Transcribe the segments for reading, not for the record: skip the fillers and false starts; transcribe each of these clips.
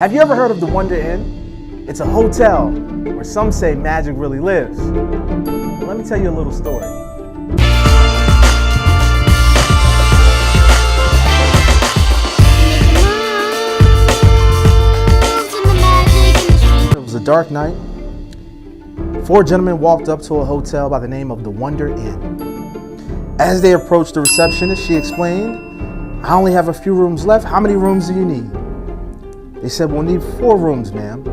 Have you ever heard of the Wonder Inn? It's a hotel where some say magic really lives. Well, let me tell you a little story. It was a dark night. Four gentlemen walked up to a hotel by the name of the Wonder Inn. As they approached the receptionist, she explained, "I only have a few rooms left. How many rooms do you need?" They said, "We'll need 4 rooms, ma'am."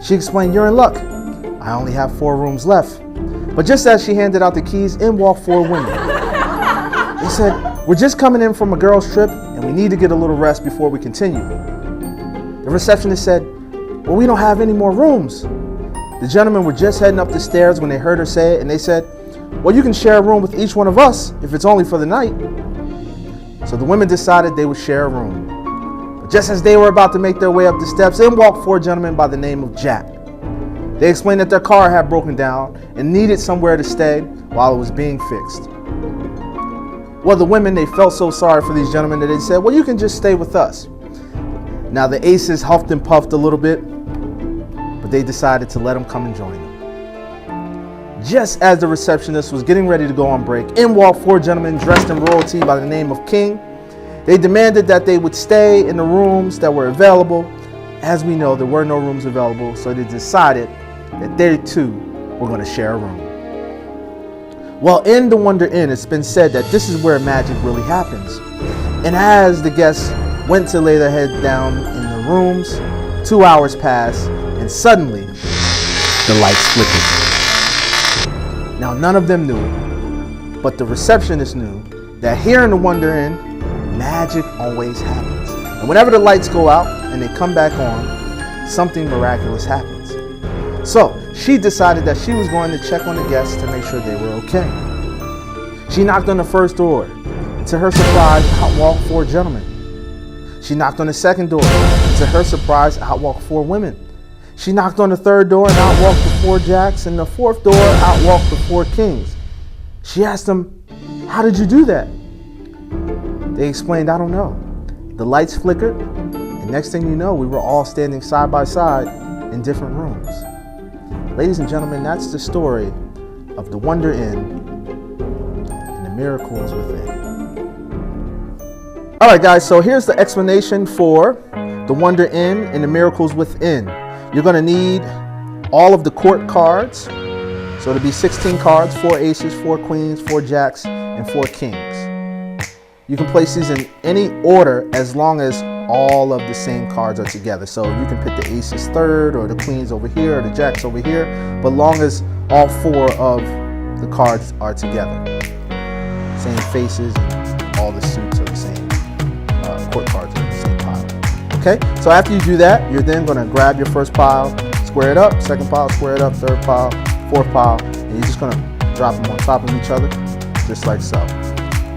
She explained, "You're in luck. I only have 4 rooms left." But just as she handed out the keys, in walked 4 women. They said, "We're just coming in from a girls' trip and we need to get a little rest before we continue." The receptionist said, "Well, we don't have any more rooms." The gentlemen were just heading up the stairs when they heard her say it, and they said, "Well, you can share a room with each one of us if it's only for the night." So the women decided they would share a room. Just as they were about to make their way up the steps, in walked 4 gentlemen by the name of Jack. They explained that their car had broken down and needed somewhere to stay while it was being fixed. Well, the women, they felt so sorry for these gentlemen that they said, "Well, you can just stay with us." Now the aces huffed and puffed a little bit, but they decided to let them come and join them. Just as the receptionist was getting ready to go on break, in walked 4 gentlemen dressed in royalty by the name of King. They demanded that they would stay in the rooms that were available. As we know, there were no rooms available, so they decided that they too were going to share a room. Well, in the Wonder Inn, it's been said that this is where magic really happens. And as the guests went to lay their head down in the rooms, 2 hours passed, and suddenly the lights flickered. Now, none of them knew it, but the receptionist knew that here in the Wonder Inn, magic always happens. And whenever the lights go out and they come back on, something miraculous happens. So she decided that she was going to check on the guests to make sure they were okay. She knocked on the first door, and to her surprise, out walked 4 gentlemen. She knocked on the second door, and to her surprise, out walked 4 women. She knocked on the third door, and out walked the 4 jacks, and the fourth door, out walked the 4 kings. She asked them, "How did you do that?" They explained, "I don't know. The lights flickered, and next thing you know, we were all standing side by side in different rooms." Ladies and gentlemen, that's the story of the Wonder Inn and the miracles within. All right, guys, so here's the explanation for the Wonder Inn and the miracles within. You're going to need all of the court cards. So it'll be 16 cards, 4 aces, 4 queens, 4 jacks, and 4 kings. You can place these in any order as long as all of the same cards are together. So you can put the aces third, or the queens over here, or the jacks over here, but long as all 4 of the cards are together. Same faces, and all the suits are the same. Court cards are in the same pile. Okay, so after you do that, you're then going to grab your first pile, square it up, second pile, square it up, third pile, fourth pile, and you're just going to drop them on top of each other, just like so.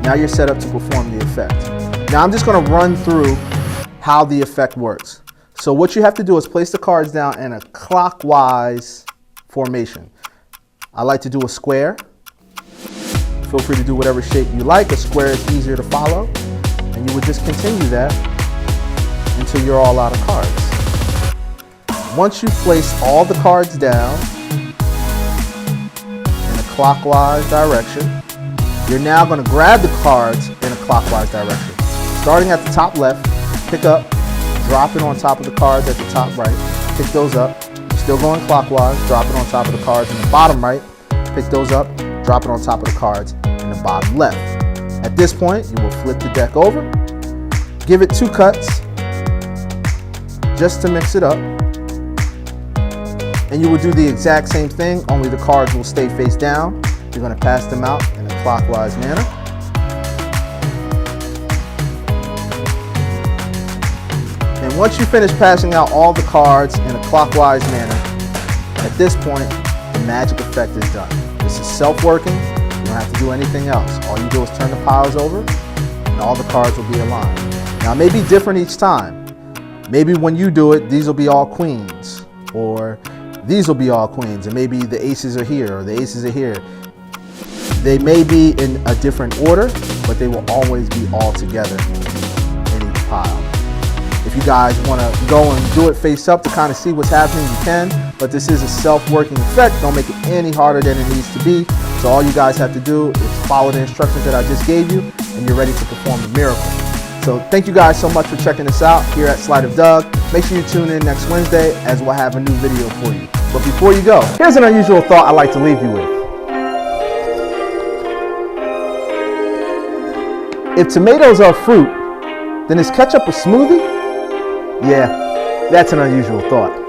Now you're set up to perform the effect. Now I'm just going to run through how the effect works. So what you have to do is place the cards down in a clockwise formation. I like to do a square. Feel free to do whatever shape you like. A square is easier to follow. And you would just continue that until you're all out of cards. Once you place all the cards down in a clockwise direction, you're now going to grab the cards in a clockwise direction. Starting at the top left, pick up, drop it on top of the cards at the top right, pick those up, still going clockwise, drop it on top of the cards in the bottom right, pick those up, drop it on top of the cards in the bottom left. At this point, you will flip the deck over, give it 2 cuts, just to mix it up, and you will do the exact same thing, only the cards will stay face down. You're going to pass them out in a clockwise manner. And once you finish passing out all the cards in a clockwise manner, at this point, the magic effect is done. This is self-working. You don't have to do anything else. All you do is turn the piles over, and all the cards will be aligned. Now, it may be different each time. Maybe when you do it, these will be all queens, or these will be all queens, and maybe the aces are here, or the aces are here. They may be in a different order, but they will always be all together in each pile. If you guys want to go and do it face up to kind of see what's happening, you can. But this is a self-working effect. Don't make it any harder than it needs to be. So all you guys have to do is follow the instructions that I just gave you, and you're ready to perform the miracle. So thank you guys so much for checking this out here at Sleight of Doug. Make sure you tune in next Wednesday as we'll have a new video for you. But before you go, here's an unusual thought I'd like to leave you with. If tomatoes are fruit, then is ketchup a smoothie? Yeah, that's an unusual thought.